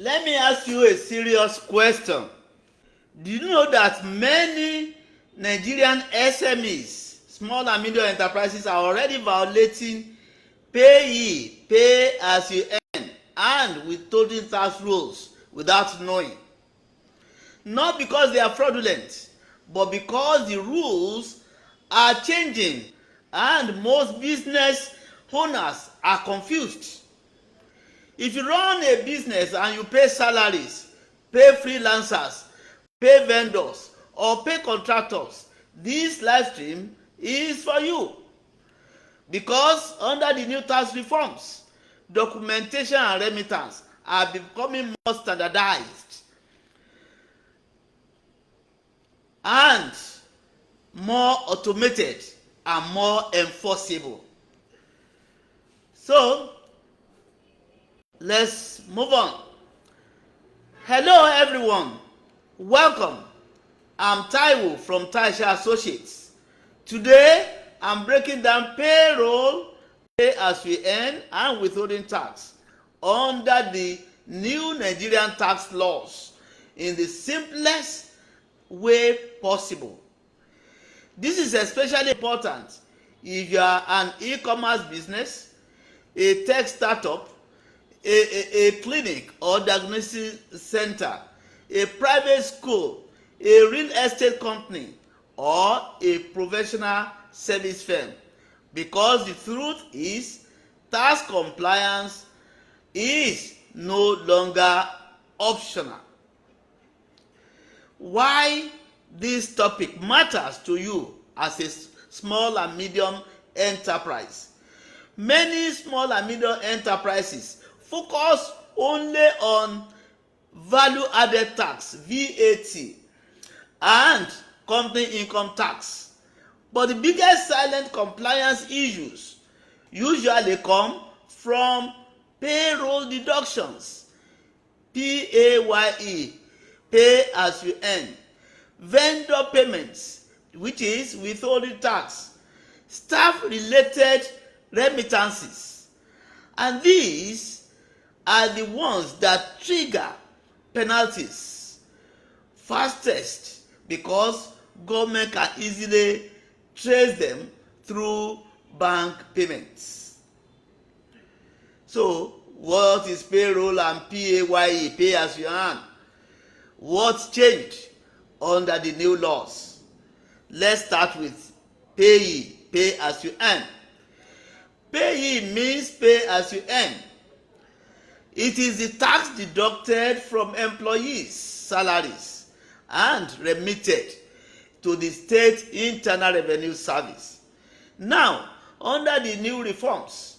Let me ask you a serious question. Do you know that many Nigerian SMEs, small and medium enterprises, are already violating PAYE, pay as you earn, and withholding tax rules without knowing? Not because they are fraudulent, but because the rules are changing and most business owners are confused. If you run a business and you pay salaries, pay freelancers, pay vendors, or pay contractors, this live stream is for you. Because under the new tax reforms, documentation and remittance are becoming more standardized and more automated and more enforceable. So, let's move on. Hello everyone, welcome. I'm Taiwo from Taisha Associates. Today I'm breaking down payroll, pay as we earn, and withholding tax under the new Nigerian tax laws in the simplest way possible. This is especially important if you are an e-commerce business, a tech startup, a clinic or diagnosis center, a private school, a real estate company, or a professional service firm. Because the truth is, tax compliance is no longer optional. Why this topic matters to you as a small and medium enterprise? Many small and medium enterprises focus only on value added tax (VAT) and company income tax, but the biggest silent compliance issues usually come from payroll deductions (PAYE, pay as you earn), vendor payments, which is withholding tax, staff related remittances, and these are the ones that trigger penalties fastest because government can easily trace them through bank payments. So what is payroll and PAYE, pay as you earn? What's changed under the new laws? Let's start with PAYE, pay as you earn. PAYE means pay as you earn. It is the tax deducted from employees' salaries and remitted to the State Internal Revenue Service. Now, under the new reforms,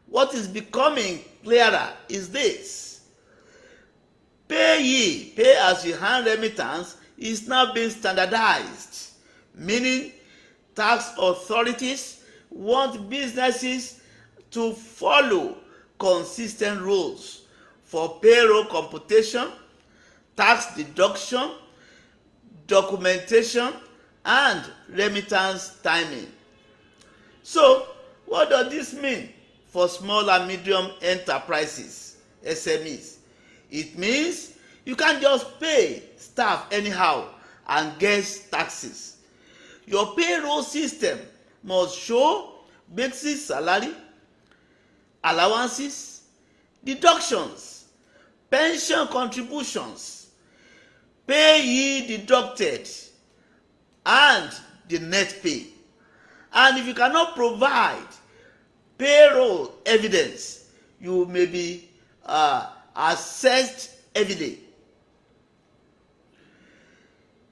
what is becoming clearer is this: PAYE, pay as you earn remittance, is now being standardized, meaning tax authorities want businesses to follow consistent rules for payroll computation, tax deduction, documentation, and remittance timing. So, what does this mean for small and medium enterprises, SMEs? It means you can't just pay staff anyhow and guess taxes. Your payroll system must show basic salary, allowances, deductions, pension contributions, PAYE deducted, and the net pay. And if you cannot provide payroll evidence, you may be assessed heavily.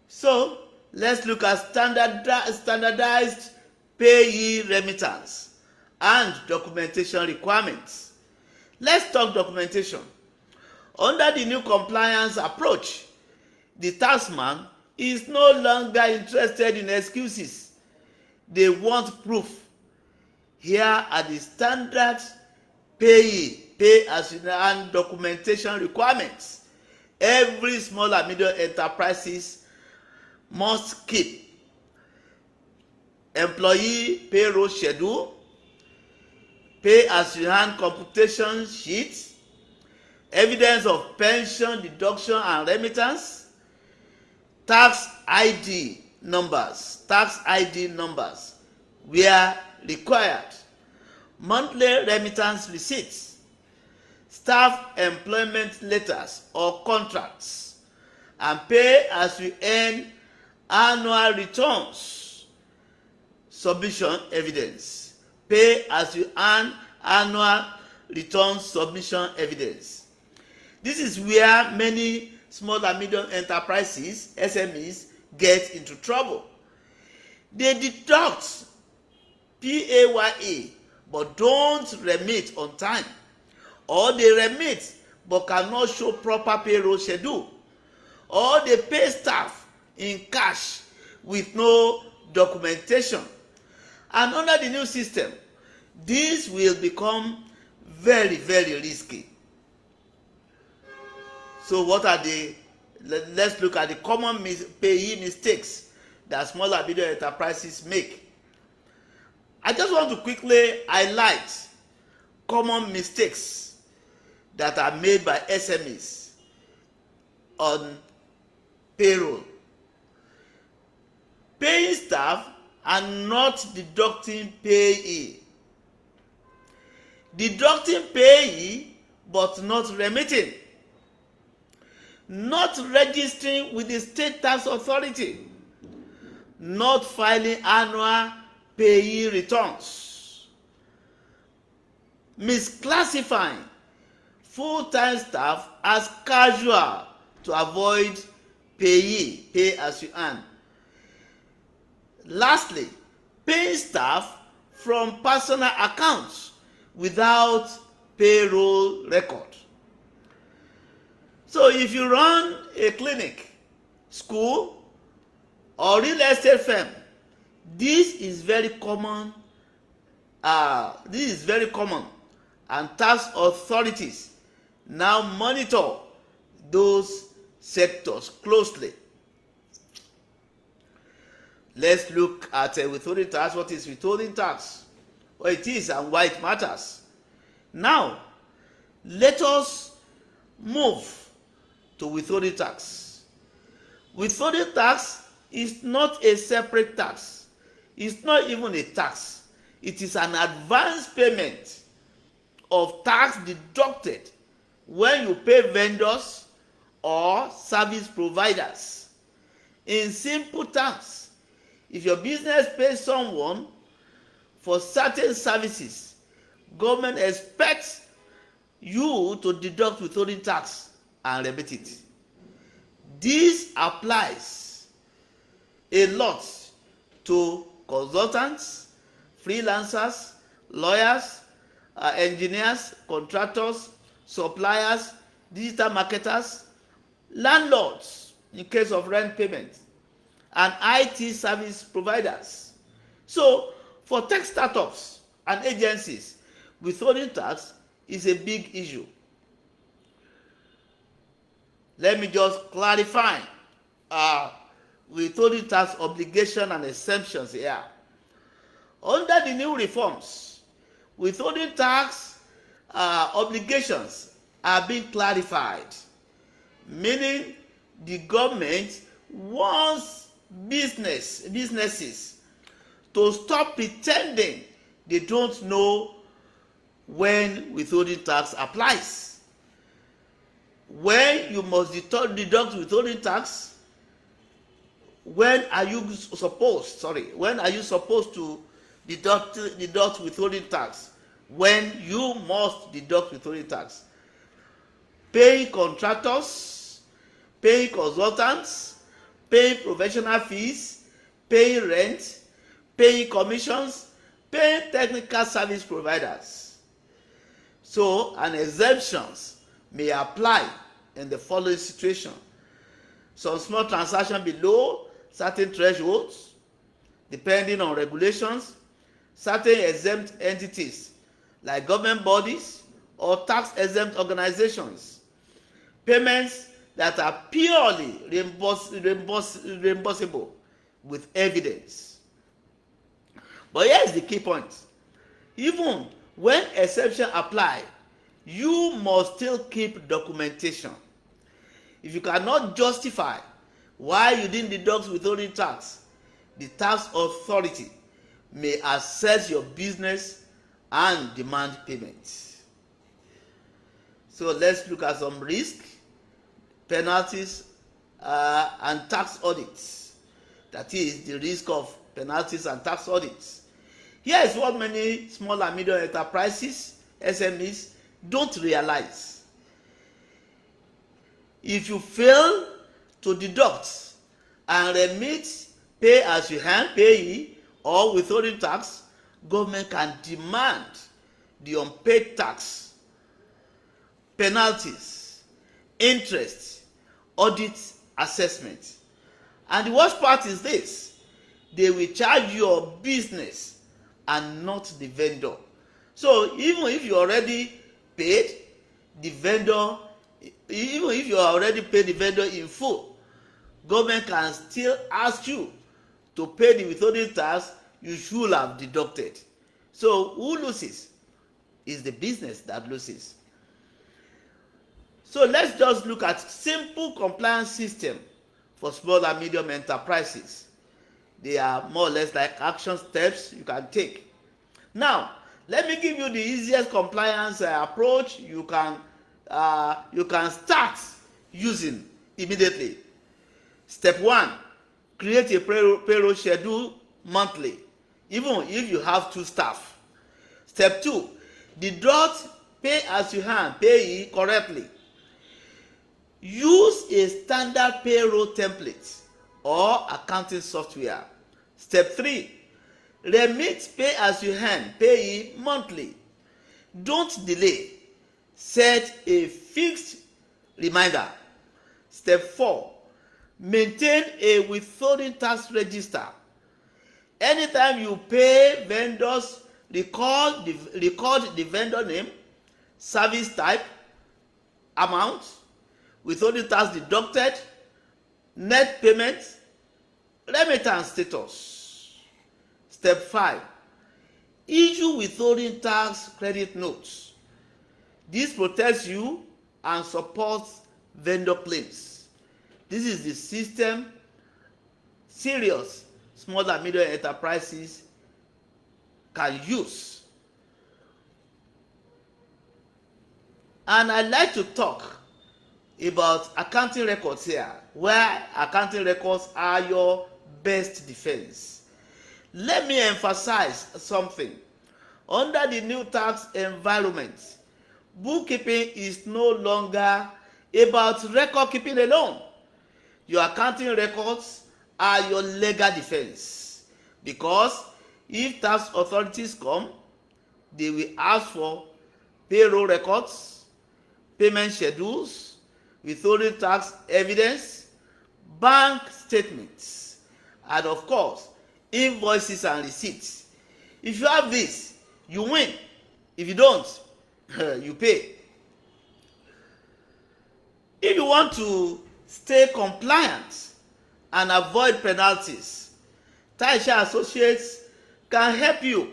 So let's look at standardized PAYE remittance and documentation requirements. Let's talk documentation. Under the new compliance approach, the taxman is no longer interested in excuses. They want proof. Here are the standard PAYE, pay as you earn documentation requirements. Every small and medium enterprises must keep: employee payroll schedule, pay as you earn computation sheet, evidence of pension, deduction, and remittance, tax ID numbers where required, monthly remittance receipts, staff employment letters or contracts, and pay as you earn annual returns submission evidence. Pay as you earn annual return submission evidence. This is where many small and medium enterprises, SMEs, get into trouble. They deduct PAYE but don't remit on time, or they remit but cannot show proper payroll schedule, or they pay staff in cash with no documentation. And under the new system, this will become very, very risky. So what are let's look at the common payee mistakes that small and medium enterprises make. I just want to quickly highlight common mistakes that are made by SMEs on payroll. Paying staff and not deducting payee. Deducting payee but not remitting. Not registering with the state tax authority. Not filing annual payee returns. Misclassifying full-time staff as casual to avoid payee, pay as you earn. Lastly, paying staff from personal accounts without payroll record. So if you run a clinic, school, or real estate firm, this is very common. And tax authorities now monitor those sectors closely. Let's look at withholding tax. What is withholding tax? What it is and why it matters. Now, let us move to withholding tax. Withholding tax is not a separate tax. It's not even a tax. It is an advance payment of tax deducted when you pay vendors or service providers. In simple terms, if your business pays someone for certain services, government expects you to deduct withholding tax and remit it. This applies a lot to consultants, freelancers, lawyers, engineers, contractors, suppliers, digital marketers, landlords in case of rent payment, and IT service providers. So for tech startups and agencies, withholding tax is a big issue. Let me just clarify withholding tax obligation and exemptions here. Under the new reforms, withholding tax obligations are being clarified, meaning the government wants businesses to stop pretending they don't know when withholding tax applies. When you must deduct withholding tax, when are you supposed to deduct withholding tax? When you must deduct withholding tax. Paying contractors, paying consultants, paying professional fees, paying rent, paying commissions, paying technical service providers. So, an exemptions may apply in the following situation. Some small transactions below certain thresholds, depending on regulations, certain exempt entities like government bodies or tax exempt organizations, payments that are purely reimbursable with evidence. But here is the key point. Even when exception apply, you must still keep documentation. If you cannot justify why you didn't deduct withholding tax, the tax authority may assess your business and demand payment. So let's look at some risk, penalties, and tax audits. That is the risk of penalties and tax audits. Here is what many small and medium enterprises, SMEs, don't realize. If you fail to deduct and remit pay as you earn, PAYE, or withholding tax, government can demand the unpaid tax, penalties, interest, audit assessment. And the worst part is this: they will charge your business and not the vendor. So even if you already paid the vendor, even if you already paid the vendor in full, government can still ask you to pay the withholding tax you should have deducted. So who loses? Is the business that loses. So let's just look at simple compliance system for small and medium enterprises. They are more or less like action steps you can take. Now, let me give you the easiest compliance approach you can start using immediately. Step 1, create a payroll schedule monthly, even if you have 2 staff. Step 2, deduct pay as you earn, PAYE, correctly. Use a standard payroll template or accounting software. Step 3, remit pay as you earn, PAYE, monthly. Don't delay. Set a fixed reminder. Step 4, maintain a withholding tax register. Anytime you pay vendors, record the vendor name, service type, amount, withholding tax deducted, net payment, remittance status. Step 5, issue withholding tax credit notes. This protects you and supports vendor claims. This is the system serious small and medium enterprises can use. And I like to talk about accounting records here, where accounting records are your best defense. Let me emphasize something. Under the new tax environment, bookkeeping is no longer about record keeping alone. Your accounting records are your legal defense, because if tax authorities come, they will ask for payroll records, payment schedules, withholding tax evidence, bank statements, and of course invoices and receipts. If you have this, you win. If you don't, you pay. If you want to stay compliant and avoid penalties, Taisha Associates can help you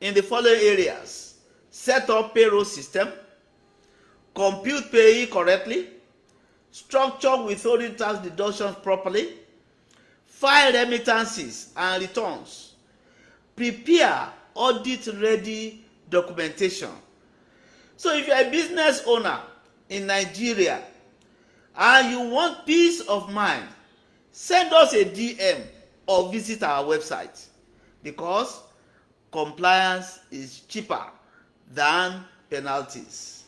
in the following areas: set up payroll system, compute PAYE correctly, structure withholding tax deductions properly, file remittances and returns, prepare audit-ready documentation. So if you're a business owner in Nigeria and you want peace of mind, send us a DM or visit our website, because compliance is cheaper than penalties.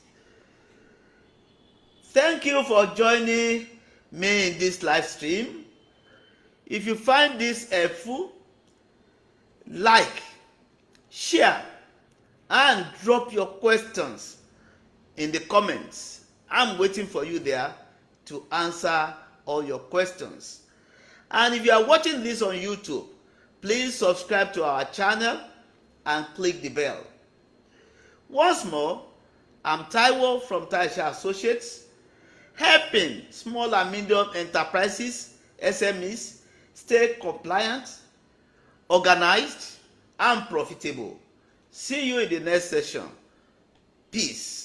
Thank you for joining me in this live stream. If you find this helpful, like, share, and drop your questions in the comments. I'm waiting for you there to answer all your questions. And if you are watching this on YouTube, please subscribe to our channel and click the bell. Once more, I'm Taiwo from Taisha Associates, helping small and medium enterprises, SMEs, stay compliant, organized, and profitable. See you in the next session. Peace.